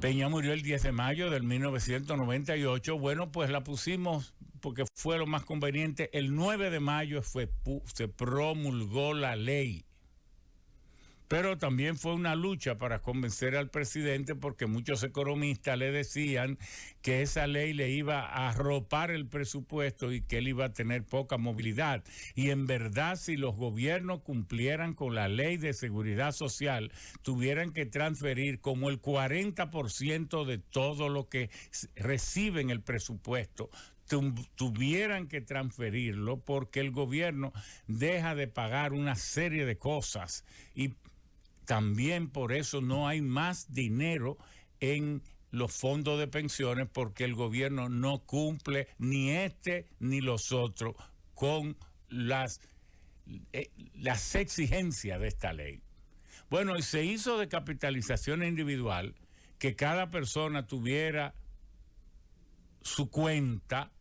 Peña murió el 10 de mayo del 1998. Bueno, pues la pusimos porque fue lo más conveniente. El 9 de mayo se promulgó la ley. Pero también fue una lucha para convencer al presidente porque muchos economistas le decían que esa ley le iba a arropar el presupuesto y que él iba a tener poca movilidad. Y en verdad, si los gobiernos cumplieran con la ley de seguridad social, tuvieran que transferir como el 40% de todo lo que reciben el presupuesto. Tuvieran que transferirlo porque el gobierno deja de pagar una serie de cosas y también por eso no hay más dinero en los fondos de pensiones porque el gobierno no cumple ni ni los otros con las exigencias de esta ley. Bueno, y se hizo de capitalización individual, que cada persona tuviera su cuenta,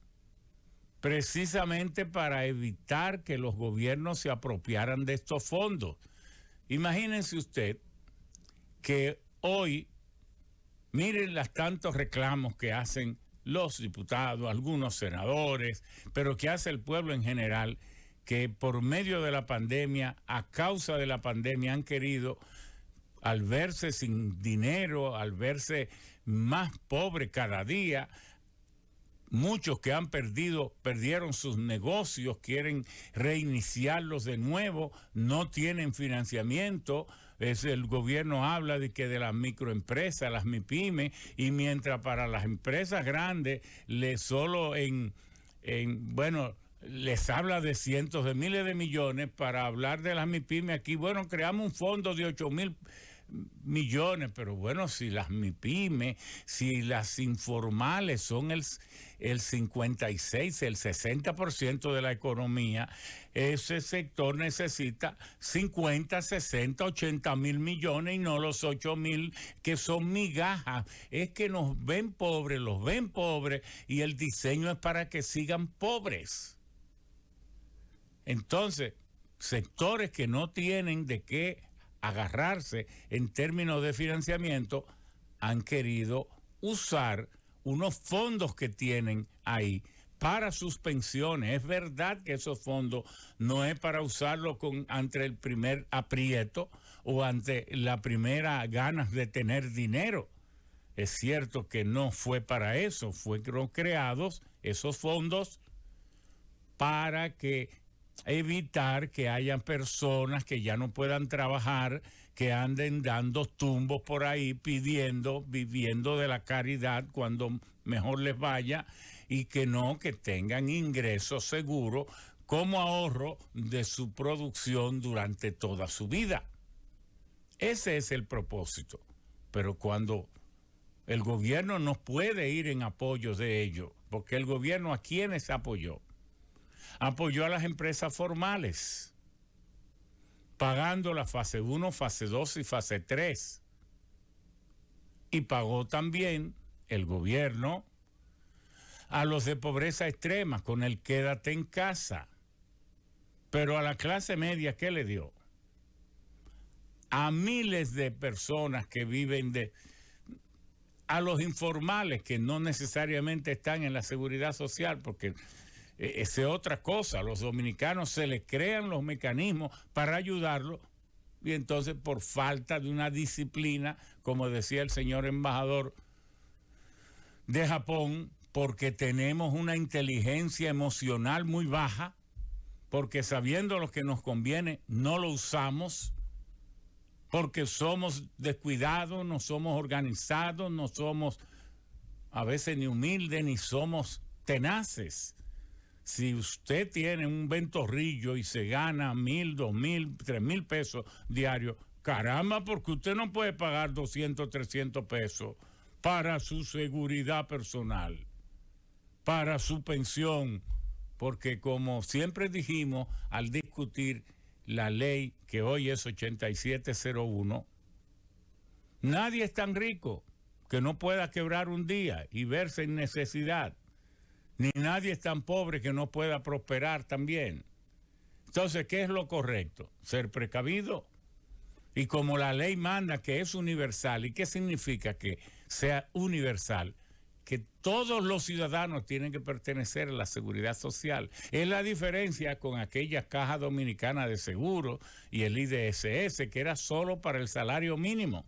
precisamente para evitar que los gobiernos se apropiaran de estos fondos. Imagínense usted que hoy, miren los tantos reclamos que hacen los diputados, algunos senadores, pero que hace el pueblo en general, que por medio de la pandemia, a causa de la pandemia, han querido, al verse sin dinero, al verse más pobre cada día, muchos que perdieron sus negocios, quieren reiniciarlos de nuevo, no tienen financiamiento. El gobierno habla de las microempresas, las MIPYME, y mientras para las empresas grandes les habla de cientos de miles de millones. Para hablar de las MIPYME aquí, bueno, creamos un fondo de 8,000 millones, pero bueno, si las MIPYME, si las informales son el 56, el 60% de la economía, ese sector necesita 50, 60, 80 mil millones y no los 8,000 que son migajas. Es que los ven pobres y el diseño es para que sigan pobres. Entonces, sectores que no tienen de qué agarrarse en términos de financiamiento han querido usar unos fondos que tienen ahí para sus pensiones. Es verdad que esos fondos no es para usarlo ante el primer aprieto o ante la primera ganas de tener dinero. Es cierto que no fue para eso, fueron creados esos fondos para evitar que hayan personas que ya no puedan trabajar, que anden dando tumbos por ahí viviendo de la caridad cuando mejor les vaya, y que tengan ingresos seguros como ahorro de su producción durante toda su vida. Ese es el propósito. Pero cuando el gobierno no puede ir en apoyo de ello, porque el gobierno, ¿a quiénes apoyó? Apoyó a las empresas formales, pagando la fase 1, fase 2 y fase 3. Y pagó también el gobierno a los de pobreza extrema con el quédate en casa. Pero a la clase media, ¿qué le dio? A miles de personas que viven a los informales que no necesariamente están en la seguridad social, porque esa es otra cosa. Los dominicanos se les crean los mecanismos para ayudarlos y entonces por falta de una disciplina, como decía el señor embajador de Japón, porque tenemos una inteligencia emocional muy baja, porque sabiendo lo que nos conviene no lo usamos, porque somos descuidados, no somos organizados, no somos a veces ni humildes ni somos tenaces. Si usted tiene un ventorrillo y se gana 1,000, 2,000, 3,000 pesos diarios, caramba, porque usted no puede pagar 200, 300 pesos para su seguridad personal, para su pensión, porque como siempre dijimos al discutir la ley que hoy es 8701, nadie es tan rico que no pueda quebrar un día y verse en necesidad. Ni nadie es tan pobre que no pueda prosperar también. Entonces, ¿qué es lo correcto? Ser precavido, Y como la ley manda que es universal, ¿y qué significa que sea universal? Que todos los ciudadanos tienen que pertenecer a la seguridad social. Es la diferencia con aquella Caja Dominicana de Seguro y el IDSS, que era solo para el salario mínimo.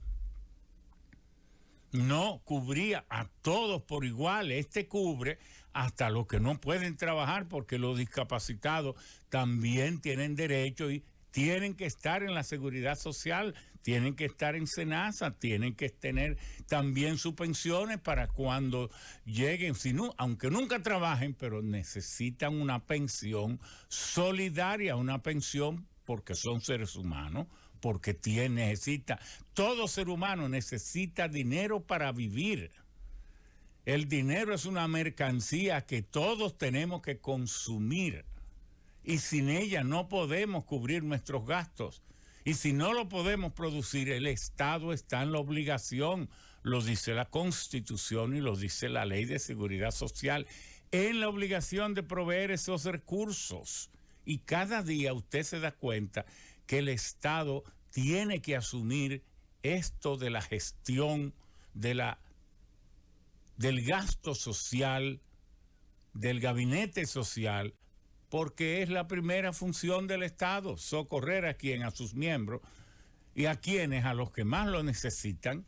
No cubría a todos por igual. Este cubre hasta los que no pueden trabajar, porque los discapacitados también tienen derecho y tienen que estar en la seguridad social, tienen que estar en SENASA, tienen que tener también sus pensiones para cuando lleguen, si no, aunque nunca trabajen, pero necesitan una pensión solidaria, una pensión porque son seres humanos, porque todo ser humano necesita dinero para vivir. El dinero es una mercancía que todos tenemos que consumir. Y sin ella no podemos cubrir nuestros gastos. Y si no lo podemos producir, el Estado está en la obligación, lo dice la Constitución y lo dice la Ley de Seguridad Social, en la obligación de proveer esos recursos. Y cada día usted se da cuenta que el Estado tiene que asumir esto de la gestión del gasto social, del gabinete social, porque es la primera función del Estado, socorrer a sus miembros, y a los que más lo necesitan.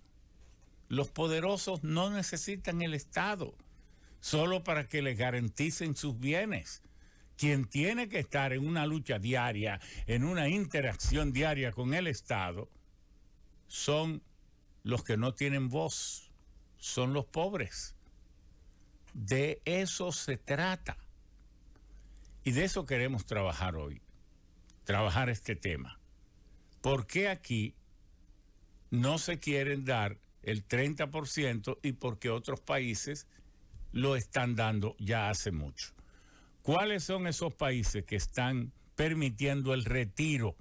Los poderosos no necesitan el Estado, solo para que les garanticen sus bienes. Quien tiene que estar en una lucha diaria, en una interacción diaria con el Estado, son los que no tienen voz, son los pobres. De eso se trata. Y de eso queremos trabajar hoy, trabajar este tema. ¿Por qué aquí no se quieren dar el 30% y por qué otros países lo están dando ya hace mucho? ¿Cuáles son esos países que están permitiendo el retiro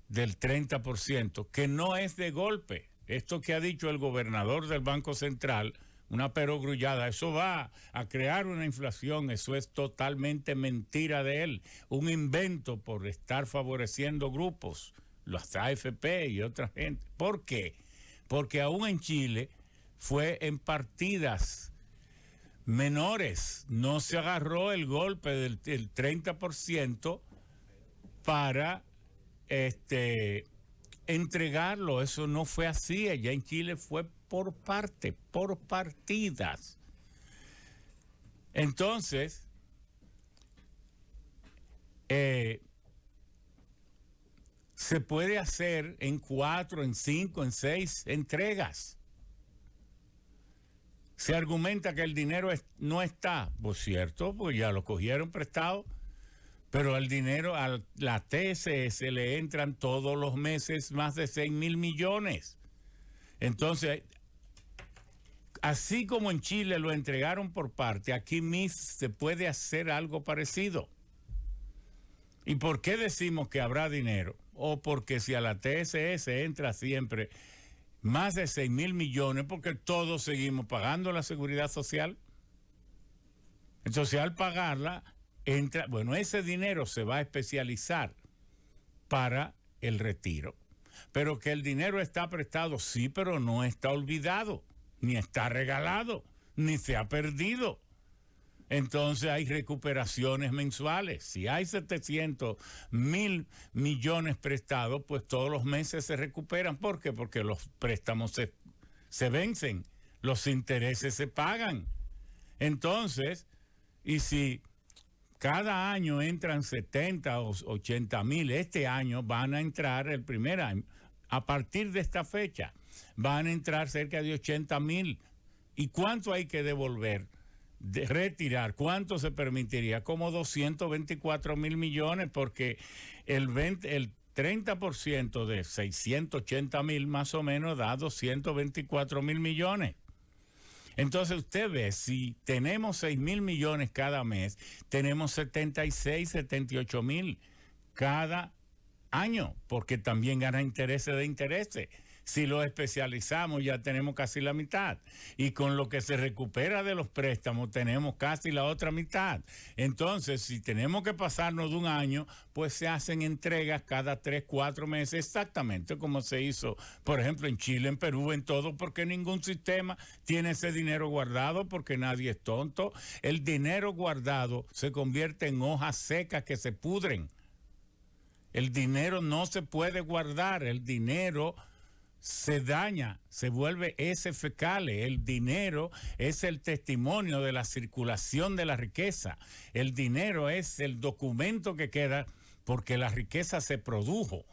del 30%, que no es de golpe? Esto que ha dicho el gobernador del Banco Central, una perogrullada, eso va a crear una inflación, eso es totalmente mentira de él, un invento por estar favoreciendo grupos, los AFP y otra gente. ¿Por qué? Porque aún en Chile fue en partidas menores, no se agarró el golpe del 30% para entregarlo, eso no fue así, allá en Chile fue por partidas. Entonces, se puede hacer en 4, en 5, en 6 entregas. Se argumenta que el dinero no está, pues cierto, pues ya lo cogieron prestado, pero el dinero a la TSS le entran todos los meses más de 6,000 millones. Entonces, así como en Chile lo entregaron por parte, aquí mismo se puede hacer algo parecido. ¿Y por qué decimos que habrá dinero? O porque si a la TSS entra siempre más de 6,000 millones, porque todos seguimos pagando la seguridad social. Entonces, al pagarla, ese dinero se va a especializar para el retiro. Pero que el dinero está prestado, sí, pero no está olvidado, ni está regalado, ni se ha perdido. Entonces hay recuperaciones mensuales. Si hay 700,000 millones prestados, pues todos los meses se recuperan. ¿Por qué? Porque los préstamos se vencen, los intereses se pagan. Entonces, y si cada año entran 70 o 80,000, este año van a entrar el primer año, a partir de esta fecha, van a entrar cerca de 80,000. ¿Y cuánto hay que devolver? De retirar, ¿cuánto se permitiría? Como 224,000 millones, porque el 30% de 680,000 más o menos da 224,000 millones. Entonces usted ve, si tenemos 6,000 millones cada mes, tenemos 76, 78,000 cada año, porque también gana intereses de intereses. Si lo especializamos ya tenemos casi la mitad. Y con lo que se recupera de los préstamos tenemos casi la otra mitad. Entonces, si tenemos que pasarnos de un año, pues se hacen entregas cada 3, 4 meses, exactamente como se hizo, por ejemplo, en Chile, en Perú, en todo, porque ningún sistema tiene ese dinero guardado, porque nadie es tonto. El dinero guardado se convierte en hojas secas que se pudren. El dinero no se puede guardar, el dinero se daña, se vuelve heces fecales. El dinero es el testimonio de la circulación de la riqueza. El dinero es el documento que queda porque la riqueza se produjo.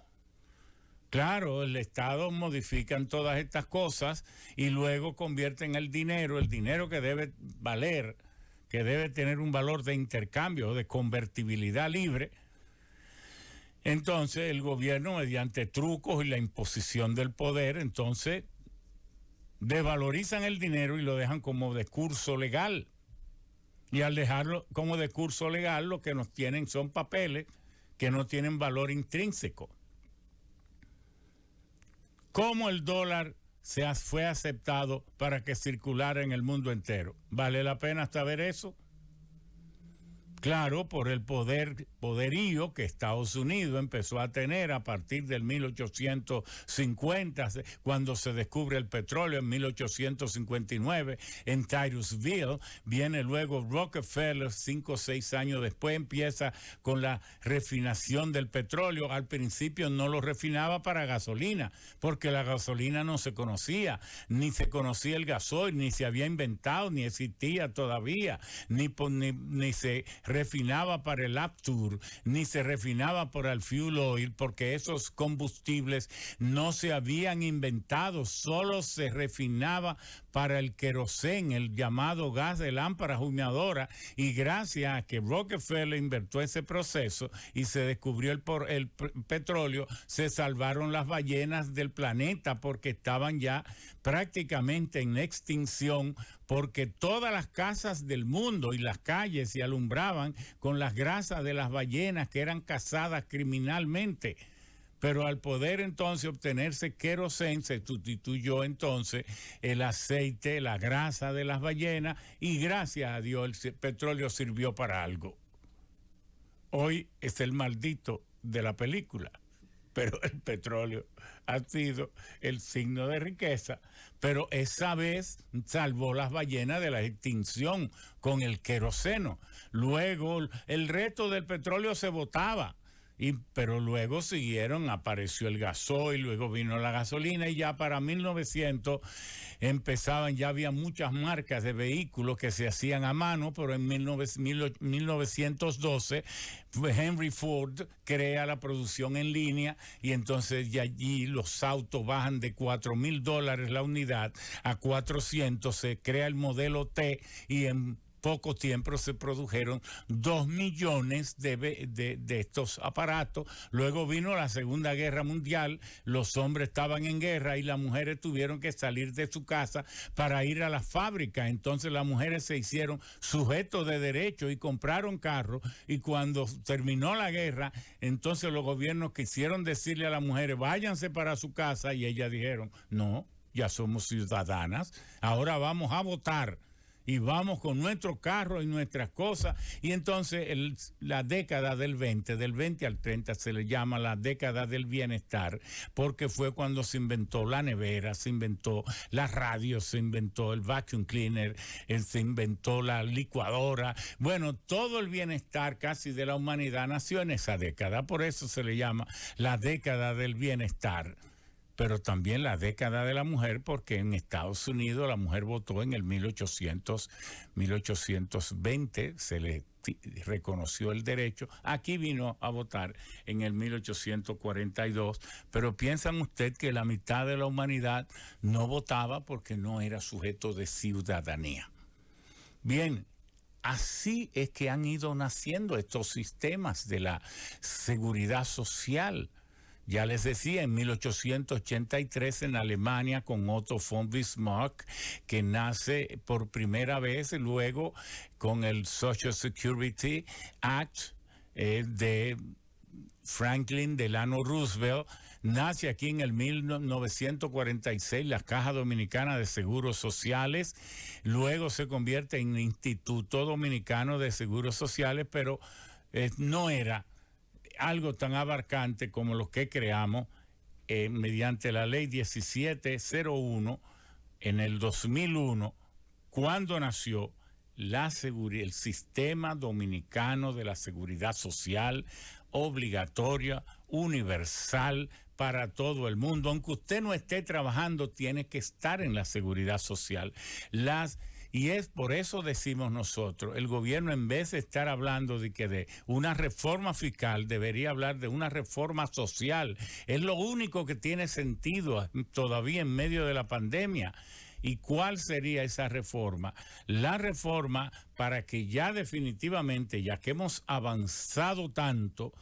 Claro, el Estado modifican todas estas cosas y luego convierten el dinero que debe valer, que debe tener un valor de intercambio, de convertibilidad libre. Entonces el gobierno, mediante trucos y la imposición del poder, entonces desvalorizan el dinero y lo dejan como de curso legal. Y al dejarlo como de curso legal, lo que nos tienen son papeles que no tienen valor intrínseco. ¿Cómo el dólar fue aceptado para que circulara en el mundo entero? ¿Vale la pena saber eso? Claro, por el poderío que Estados Unidos empezó a tener a partir del 1850, cuando se descubre el petróleo en 1859 en Titusville. Viene luego Rockefeller 5 o 6 años después, empieza con la refinación del petróleo. Al principio no lo refinaba para gasolina, porque la gasolina no se conocía, ni se conocía el gasoil, ni se había inventado, ni existía todavía, ni se refinaba para el Aptur, ni se refinaba para el fuel oil, porque esos combustibles no se habían inventado, solo se refinaba para el queroseno, el llamado gas de lámpara humeadora, y gracias a que Rockefeller inventó ese proceso y se descubrió el petróleo, se salvaron las ballenas del planeta, porque estaban ya prácticamente en extinción, porque todas las casas del mundo y las calles se alumbraban con las grasas de las ballenas que eran cazadas criminalmente. Pero al poder entonces obtenerse queroseno, se sustituyó entonces el aceite, la grasa de las ballenas, y gracias a Dios el petróleo sirvió para algo. Hoy es el maldito de la película, pero el petróleo ha sido el signo de riqueza, pero esa vez salvó las ballenas de la extinción con el queroseno. Luego el resto del petróleo se botaba, pero luego apareció el gasoil, luego vino la gasolina, y ya para 1900 ya había muchas marcas de vehículos que se hacían a mano, pero en 1912 Henry Ford crea la producción en línea, y entonces ya allí los autos bajan de $4,000 la unidad a 400, se crea el modelo T, y en poco tiempo se produjeron 2 millones de estos aparatos. Luego vino la Segunda Guerra Mundial, los hombres estaban en guerra y las mujeres tuvieron que salir de su casa para ir a la fábrica. Entonces las mujeres se hicieron sujetos de derecho y compraron carros, y cuando terminó la guerra, entonces los gobiernos quisieron decirle a las mujeres, váyanse para su casa, y ellas dijeron, no, ya somos ciudadanas, ahora vamos a votar. Y vamos con nuestro carro y nuestras cosas. Y entonces la década del 20 al 30 se le llama la década del bienestar, porque fue cuando se inventó la nevera, se inventó la radio, se inventó el vacuum cleaner, se inventó la licuadora. Bueno, todo el bienestar casi de la humanidad nació en esa década. Por eso se le llama la década del bienestar. Pero también la década de la mujer, porque en Estados Unidos la mujer votó en el 1820, se le reconoció el derecho. Aquí vino a votar en el 1842, pero piensan usted que la mitad de la humanidad no votaba porque no era sujeto de ciudadanía. Bien, así es que han ido naciendo estos sistemas de la seguridad social. Ya les decía, en 1883 en Alemania con Otto von Bismarck, que nace por primera vez, luego con el Social Security Act de Franklin Delano Roosevelt, Nace aquí en el 1946 la Caja Dominicana de Seguros Sociales, luego se convierte en Instituto Dominicano de Seguros Sociales, pero no era algo tan abarcante como lo que creamos mediante la ley 1701 en el 2001, cuando nació el Sistema Dominicano de la Seguridad Social, obligatoria, universal, para todo el mundo. Aunque usted no esté trabajando, tiene que estar en la seguridad social. Y es por eso decimos nosotros, el gobierno, en vez de estar hablando de una reforma fiscal, debería hablar de una reforma social. Es lo único que tiene sentido todavía en medio de la pandemia. ¿Y cuál sería esa reforma? La reforma para que ya definitivamente, ya que hemos avanzado tanto,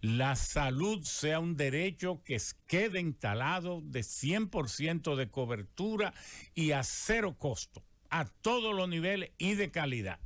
la salud sea un derecho que quede instalado de 100% de cobertura y a cero costo, a todos los niveles y de calidad.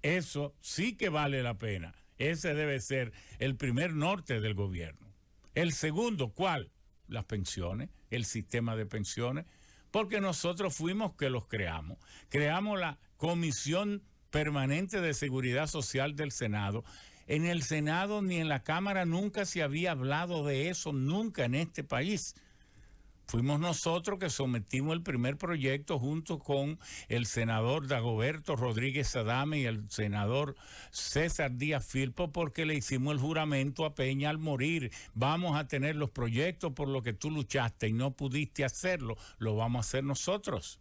Eso sí que vale la pena. Ese debe ser el primer norte del gobierno. El segundo, ¿cuál? Las pensiones, el sistema de pensiones, porque nosotros fuimos que los creamos. Creamos la Comisión Permanente de Seguridad Social del Senado. En el Senado ni en la Cámara nunca se había hablado de eso, nunca en este país. Fuimos nosotros que sometimos el primer proyecto junto con el senador Dagoberto Rodríguez Adame y el senador César Díaz Filpo, porque le hicimos el juramento a Peña al morir. Vamos a tener los proyectos por los que tú luchaste y no pudiste hacerlo, lo vamos a hacer nosotros.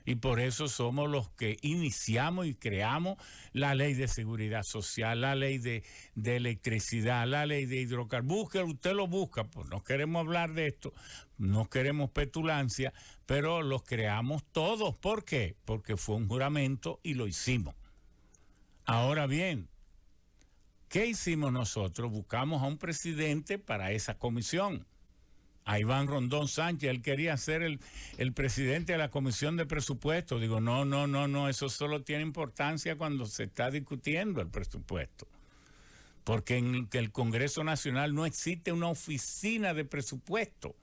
Y por eso somos los que iniciamos y creamos la ley de seguridad social, la ley de electricidad, la ley de hidrocarburos. Usted lo busca, pues no queremos hablar de esto, no queremos petulancia, pero los creamos todos. ¿Por qué? Porque fue un juramento y lo hicimos. Ahora bien, ¿qué hicimos nosotros? Buscamos a un presidente para esa comisión. A Iván Rondón Sánchez, él quería ser el presidente de la Comisión de Presupuesto. Digo, no, eso solo tiene importancia cuando se está discutiendo el presupuesto. Porque en el Congreso Nacional no existe una oficina de presupuesto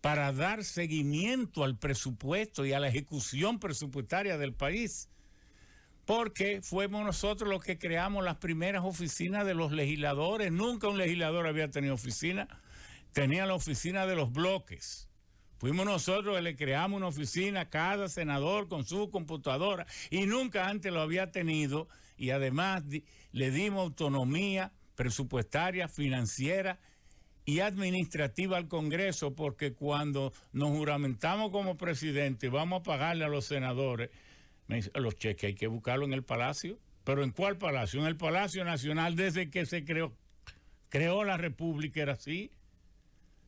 para dar seguimiento al presupuesto y a la ejecución presupuestaria del país. Porque fuimos nosotros los que creamos las primeras oficinas de los legisladores. Nunca un legislador había tenido oficina. Tenía la oficina de los bloques. Fuimos nosotros que le creamos una oficina a cada senador con su computadora y nunca antes lo había tenido, y además le dimos autonomía presupuestaria, financiera y administrativa al Congreso, porque cuando nos juramentamos como presidente vamos a pagarle a los senadores, los cheques hay que buscarlo en el Palacio. ¿Pero en cuál Palacio? En el Palacio Nacional. Desde que se creó la República era así.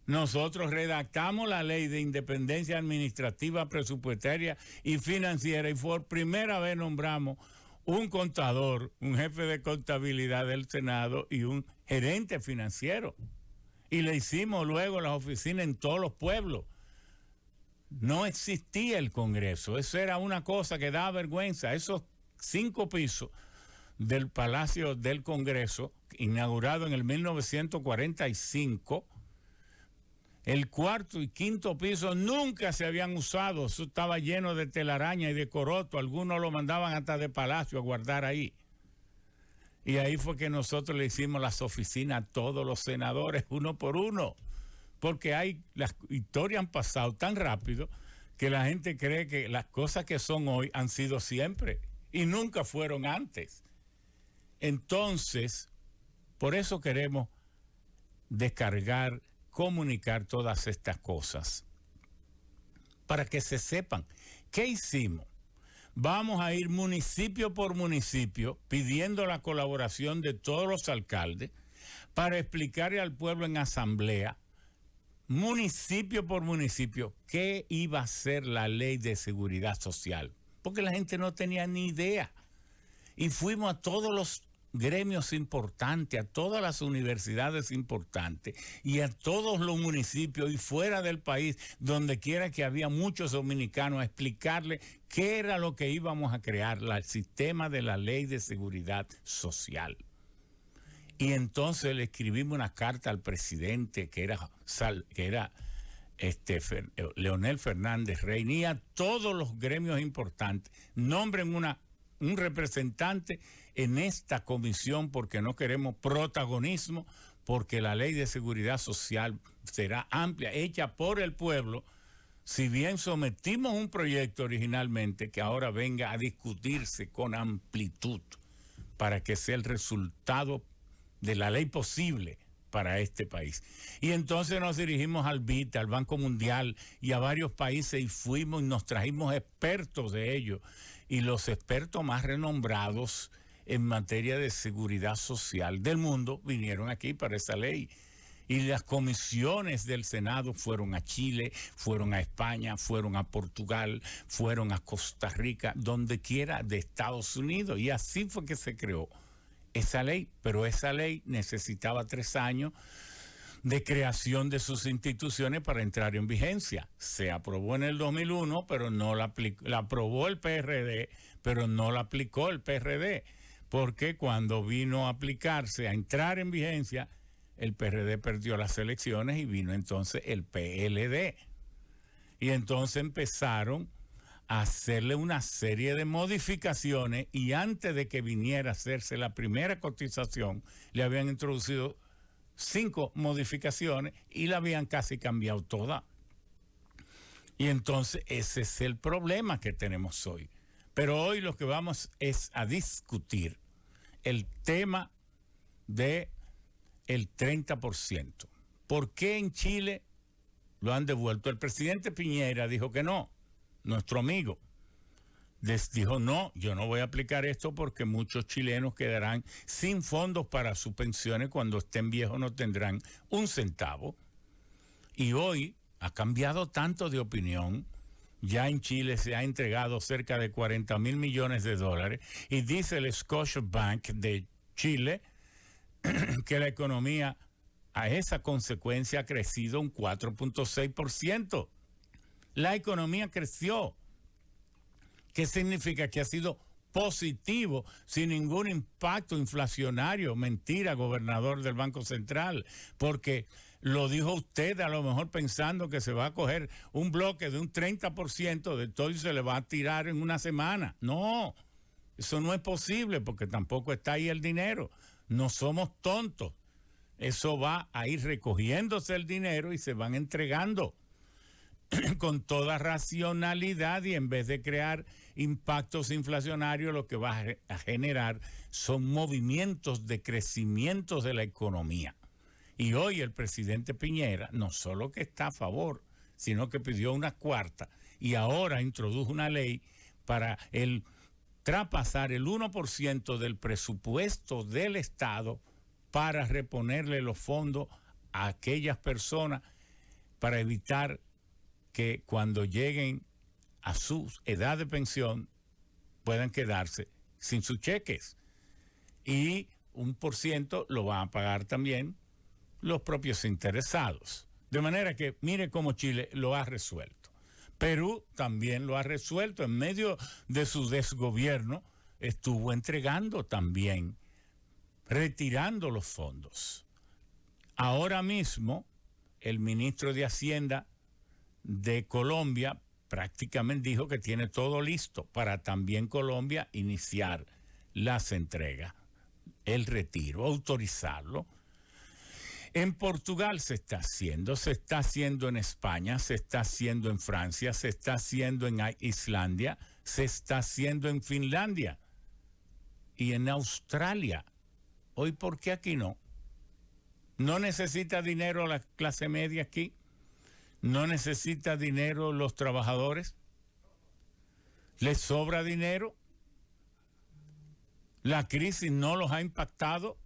Nosotros redactamos la ley de independencia administrativa, presupuestaria y financiera, y por primera vez nombramos un contador, un jefe de contabilidad del Senado y un gerente financiero. Y le hicimos luego las oficinas en todos los pueblos. No existía el Congreso, eso era una cosa que daba vergüenza. Esos 5 pisos del Palacio del Congreso, inaugurado en el 1945, el 4º y 5º piso nunca se habían usado. Eso estaba lleno de telaraña y de coroto. Algunos lo mandaban hasta de Palacio a guardar ahí. Y ahí fue que nosotros le hicimos las oficinas a todos los senadores, uno por uno. Porque las historias han pasado tan rápido que la gente cree que las cosas que son hoy han sido siempre y nunca fueron antes. Entonces, por eso queremos comunicar todas estas cosas para que se sepan. ¿Qué hicimos? Vamos a ir municipio por municipio pidiendo la colaboración de todos los alcaldes para explicarle al pueblo en asamblea, municipio por municipio, qué iba a ser la ley de seguridad social, porque la gente no tenía ni idea. Y fuimos a todos los gremios importantes, a todas las universidades importantes y a todos los municipios y fuera del país, donde quiera que había muchos dominicanos, a explicarle qué era lo que íbamos a crear, el sistema de la ley de seguridad social. Y entonces le escribimos una carta al presidente, que era Leonel Fernández, reunía todos los gremios importantes, nombren un representante en esta comisión porque no queremos protagonismo, porque la ley de seguridad social será amplia, hecha por el pueblo, si bien sometimos un proyecto originalmente que ahora venga a discutirse con amplitud para que sea el resultado de la ley posible para este país. Y entonces nos dirigimos al BID, al Banco Mundial y a varios países y fuimos y nos trajimos expertos de ello. Y los expertos más renombrados en materia de seguridad social del mundo vinieron aquí para esa ley. Y las comisiones del Senado fueron a Chile, fueron a España, fueron a Portugal, fueron a Costa Rica, donde quiera de Estados Unidos. Y así fue que se creó esa ley, pero esa ley necesitaba 3 años de creación de sus instituciones para entrar en vigencia. Se aprobó en el 2001, pero no la aprobó el PRD, pero no la aplicó el PRD, porque cuando vino a aplicarse, a entrar en vigencia, el PRD perdió las elecciones y vino entonces el PLD. Y entonces empezaron a hacerle una serie de modificaciones y antes de que viniera a hacerse la primera cotización, le habían introducido 5 modificaciones y la habían casi cambiado toda. Y entonces ese es el problema que tenemos hoy. Pero hoy lo que vamos es a discutir el tema de el 30%. ¿Por qué en Chile lo han devuelto? El presidente Piñera dijo que no, nuestro amigo. Les dijo, no, yo no voy a aplicar esto porque muchos chilenos quedarán sin fondos para sus pensiones cuando estén viejos, no tendrán un centavo. Y hoy ha cambiado tanto de opinión. Ya en Chile se ha entregado cerca de 40,000 millones de dólares y dice el Scotiabank de Chile que la economía a esa consecuencia ha crecido un 4.6%. La economía creció. ¿Qué significa? Que ha sido positivo, sin ningún impacto inflacionario. Mentira, gobernador del Banco Central, porque lo dijo usted a lo mejor pensando que se va a coger un bloque de un 30% de todo y se le va a tirar en una semana. No, eso no es posible porque tampoco está ahí el dinero. No somos tontos. Eso va a ir recogiéndose el dinero y se van entregando con toda racionalidad y en vez de crear impactos inflacionarios, lo que va a generar son movimientos de crecimiento de la economía. Y hoy el presidente Piñera no solo que está a favor, sino que pidió una cuarta y ahora introdujo una ley para traspasar el 1% del presupuesto del Estado para reponerle los fondos a aquellas personas para evitar que cuando lleguen a su edad de pensión puedan quedarse sin sus cheques. Y 1% lo van a pagar también los propios interesados. De manera que mire cómo Chile lo ha resuelto. Perú también lo ha resuelto. En medio de su desgobierno estuvo entregando también, retirando los fondos. Ahora mismo el ministro de Hacienda de Colombia prácticamente dijo que tiene todo listo para también Colombia iniciar las entregas, el retiro, autorizarlo. En Portugal se está haciendo en España, se está haciendo en Francia, se está haciendo en Islandia, se está haciendo en Finlandia y en Australia. Hoy, ¿por qué aquí no? ¿No necesita dinero la clase media aquí? ¿No necesita dinero los trabajadores? ¿Les sobra dinero? ¿La crisis no los ha impactado?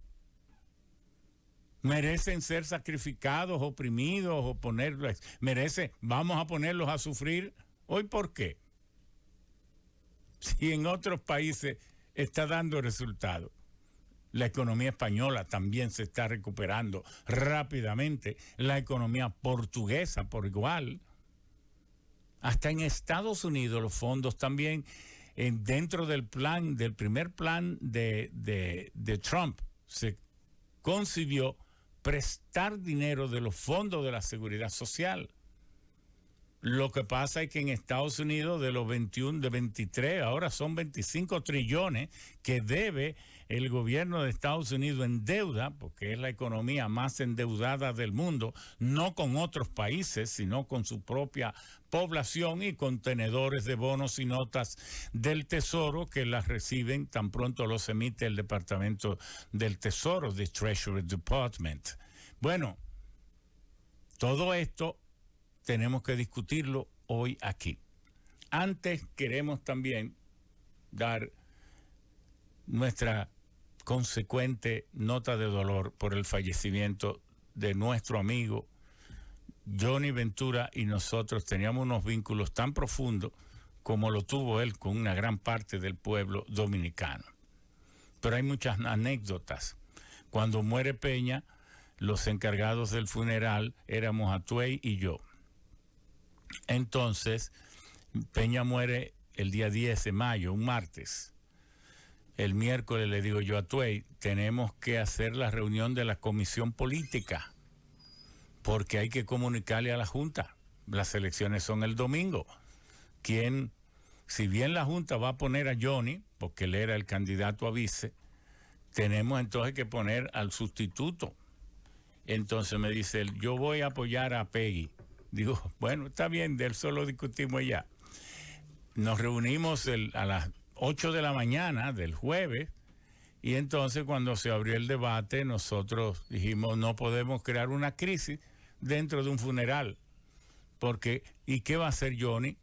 ¿Merecen ser sacrificados, oprimidos o vamos a ponerlos a sufrir? ¿Hoy por qué? Si en otros países está dando resultados. La economía española también se está recuperando rápidamente. La economía portuguesa por igual. Hasta en Estados Unidos los fondos también, dentro del primer plan de Trump, se concibió prestar dinero de los fondos de la seguridad social. Lo que pasa es que en Estados Unidos de los 21, de 23, ahora son 25 trillones que debe el gobierno de Estados Unidos en deuda, porque es la economía más endeudada del mundo, no con otros países, sino con su propia población y con tenedores de bonos y notas del Tesoro que las reciben tan pronto los emite el Departamento del Tesoro, the Treasury Department. Bueno, todo esto tenemos que discutirlo hoy aquí. Antes queremos también dar nuestra consecuente nota de dolor por el fallecimiento de nuestro amigo Johnny Ventura, y nosotros teníamos unos vínculos tan profundos como lo tuvo él con una gran parte del pueblo dominicano. Pero hay muchas anécdotas. Cuando muere Peña, los encargados del funeral éramos Atuey y yo. Entonces, Peña muere el día 10 de mayo, un martes. El miércoles le digo yo a Atuey, tenemos que hacer la reunión de la comisión política, porque hay que comunicarle a la Junta. Las elecciones son el domingo. Si bien la Junta va a poner a Johnny, porque él era el candidato a vice, tenemos entonces que poner al sustituto. Entonces me dice él, yo voy a apoyar a Peggy. Digo, bueno, está bien, de él solo discutimos ya. Nos reunimos a las 8 de la mañana del jueves, y entonces cuando se abrió el debate, nosotros dijimos, no podemos crear una crisis dentro de un funeral, porque ¿y qué va a hacer Johnny?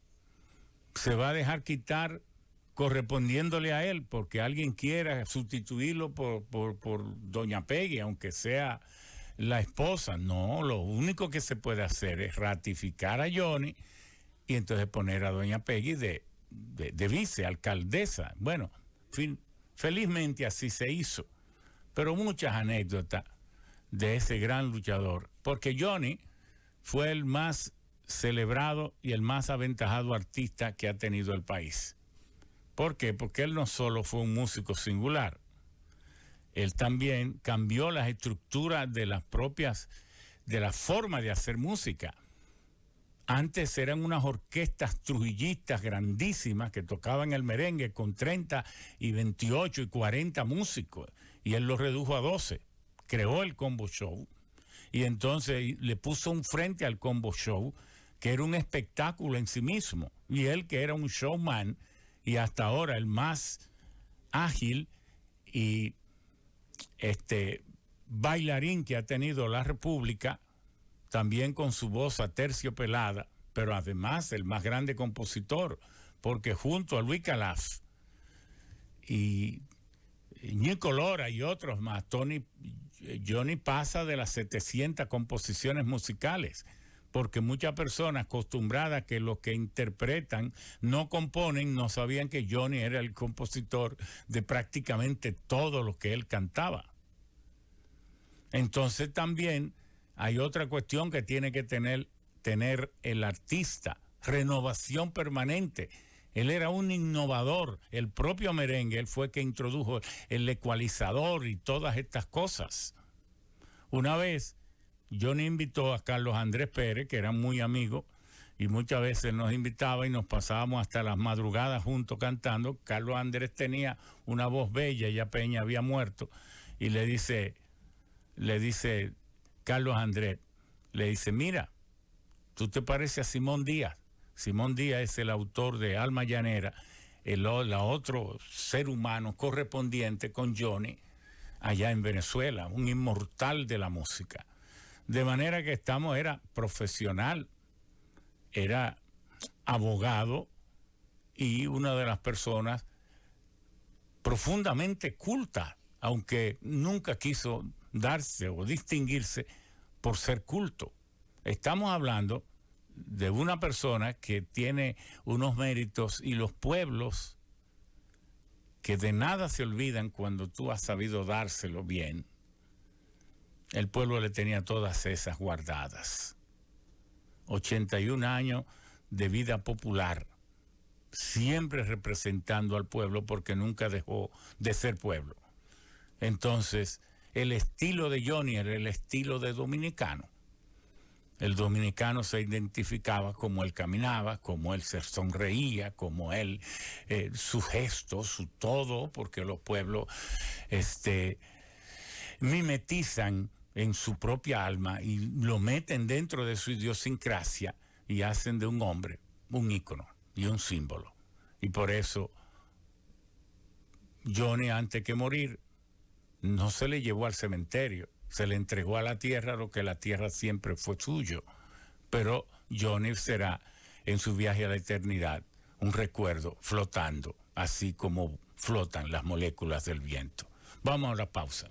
Se va a dejar quitar correspondiéndole a él, porque alguien quiera sustituirlo por doña Peggy, aunque sea la esposa. No, lo único que se puede hacer es ratificar a Johnny y entonces poner a doña Peggy de vicealcaldesa. Bueno, felizmente así se hizo, pero muchas anécdotas de ese gran luchador, porque Johnny fue el más celebrado y el más aventajado artista que ha tenido el país. ¿Por qué? Porque él no solo fue un músico singular, él también cambió las estructuras de la forma de hacer música. Antes eran unas orquestas trujillistas grandísimas que tocaban el merengue con 30 y 28 y 40 músicos, y él lo redujo a 12. Creó el Combo Show, y entonces le puso un frente al Combo Show, que era un espectáculo en sí mismo, y él, que era un showman, y hasta ahora el más ágil y bailarín que ha tenido la República, también con su voz aterciopelada, pero además el más grande compositor, porque junto a Luis Calaf y Ñico Lora y otros más, Johnny pasa de las 700 composiciones musicales, porque muchas personas acostumbradas que los que interpretan no componen, no sabían que Johnny era el compositor de prácticamente todo lo que él cantaba. Entonces también hay otra cuestión que tiene que tener el artista: renovación permanente. Él era un innovador. El propio merengue, él fue que introdujo el ecualizador y todas estas cosas. Una vez, Johnny invitó a Carlos Andrés Pérez, que eran muy amigos, y muchas veces nos invitaba y nos pasábamos hasta las madrugadas juntos cantando. Carlos Andrés tenía una voz bella, ya Peña había muerto, y le dice Carlos Andrés, le dice, mira, tú te pareces a Simón Díaz. Simón Díaz es el autor de Alma Llanera, la otro ser humano correspondiente con Johnny allá en Venezuela, un inmortal de la música. De manera que era profesional, era abogado y una de las personas profundamente culta, aunque nunca quiso darse o distinguirse por ser culto. Estamos hablando de una persona que tiene unos méritos, y los pueblos que de nada se olvidan cuando tú has sabido dárselo bien. El pueblo le tenía todas esas guardadas. 81 años de vida popular, siempre representando al pueblo, porque nunca dejó de ser pueblo. Entonces, el estilo de Johnny era el estilo de dominicano. El dominicano se identificaba como él caminaba, como él se sonreía, como él, su gesto, su todo, porque los pueblos mimetizan en su propia alma y lo meten dentro de su idiosincrasia y hacen de un hombre un ícono y un símbolo. Y por eso Johnny, antes que morir, no se le llevó al cementerio, se le entregó a la tierra lo que la tierra siempre fue suyo. Pero Johnny será en su viaje a la eternidad un recuerdo flotando, así como flotan las moléculas del viento. Vamos a la pausa.